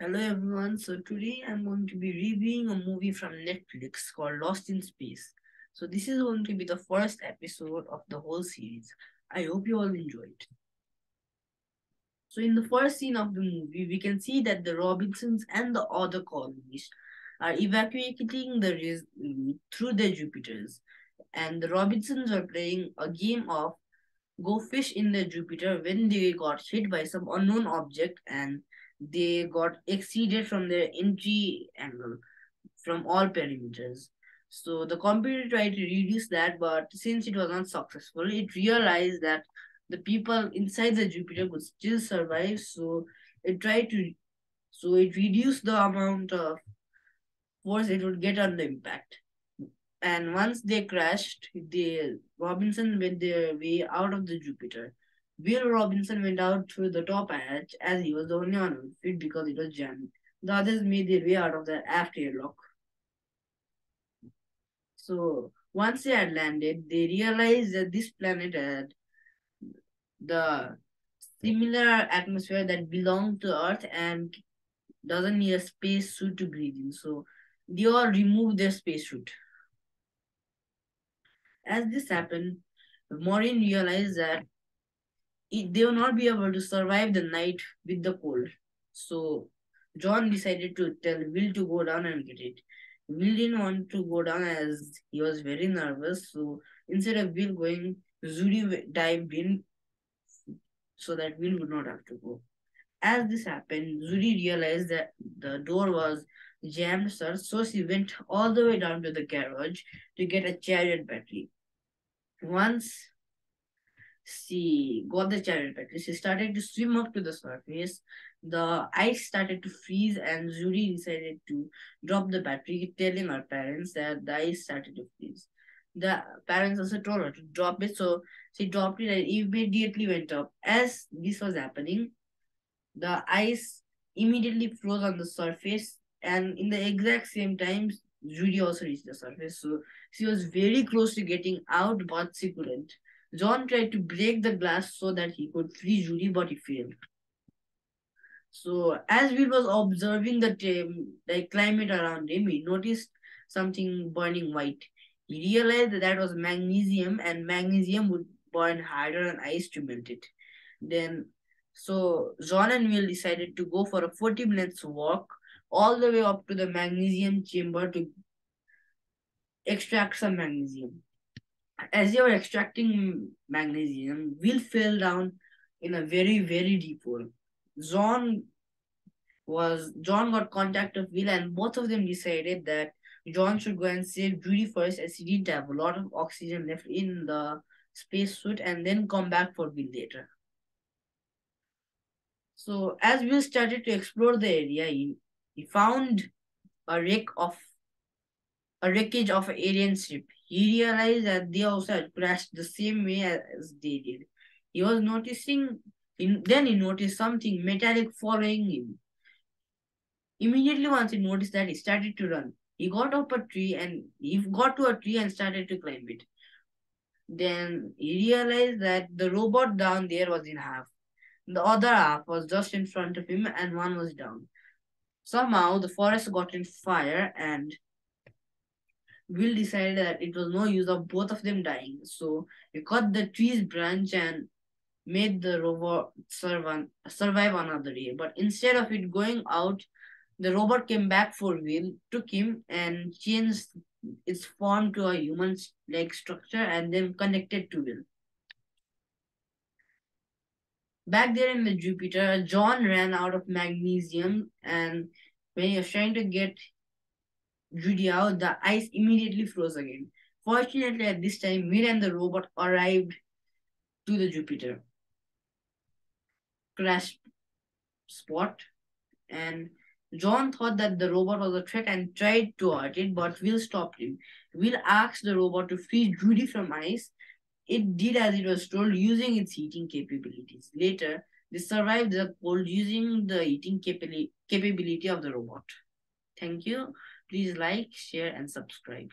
Hello everyone. So today I'm going to be reviewing a movie from Netflix called Lost in Space. So this is going to be the first episode of the whole series. I hope you all enjoy it. So in the first scene of the movie, we can see that the Robinsons and the other colonists are evacuating the route through the Jupiters. And the Robinsons are playing a game of go fish in the Jupiter when they got hit by some unknown object and they got exceeded from their entry angle from all perimeters. So the computer tried to reduce that, but since it was not successful, it realized that the people inside the Jupiter could still survive. It tried to so it reduced the amount of force it would get on the impact. And once they crashed, the Robinson went their way out of the Jupiter. Will Robinson went out through the top hatch as he was the only one who fit because it was jammed. The others made their way out of the aft airlock. So once they had landed, they realized that this planet had the similar atmosphere that belonged to Earth and doesn't need a space suit to breathe in. So they all removed their space suit. As this happened, Maureen realized that they will not be able to survive the night with the cold. So John decided to tell Will to go down and get it. Will didn't want to go down as he was very nervous. So instead of Will going, Judy dived in so that Will would not have to go. As this happened, Judy realized that the door was jammed shut, so she went all the way down to the garage to get a chariot battery. Once she got the chariot battery. She started to swim up to the surface. The ice started to freeze, and Judy decided to drop the battery, telling her parents that the ice started to freeze. The parents also told her to drop it, so she dropped it and immediately went up. As this was happening, the ice immediately froze on the surface, and in the exact same time, Judy also reached the surface. So she was very close to getting out, but she couldn't. John tried to break the glass so that he could free Judy, but he failed. So as Will was observing the climate around him, he noticed something burning white. He realized that was magnesium, and magnesium would burn harder on ice to melt it. Then, so John and Will decided to go for a 40 minutes walk all the way up to the magnesium chamber to extract some magnesium. As they were extracting magnesium, Will fell down in a very, very deep hole. John John got contact of Will, and both of them decided that John should go and save Judy first, as he didn't have a lot of oxygen left in the spacesuit, and then come back for Will later. So as Will started to explore the area, he found a wreck of a wreckage of an alien ship. He realized that they also had crashed the same way as they did. He was noticing, then he noticed something metallic following him. Immediately, once he noticed that, he started to run. He got up a tree and he got to a tree and started to climb it. Then he realized that the robot down there was in half. The other half was just in front of him and one was down. Somehow the forest got in fire and Will decided that it was no use of both of them dying. So he cut the tree's branch and made the robot survive another day. But instead of it going out, the robot came back for Will, took him, and changed its form to a human-like structure and then connected to Will. Back there in the Jupiter, John ran out of magnesium, and when he was trying to get Judy out, the ice immediately froze again. Fortunately, at this time, Will and the robot arrived to the Jupiter crash spot, and John thought that the robot was a threat and tried to hurt it, but Will stopped him. Will asked the robot to free Judy from ice. It did as it was told, using its heating capabilities. Later, they survived the cold using the heating capability of the robot. Thank you. Please like, share, and subscribe.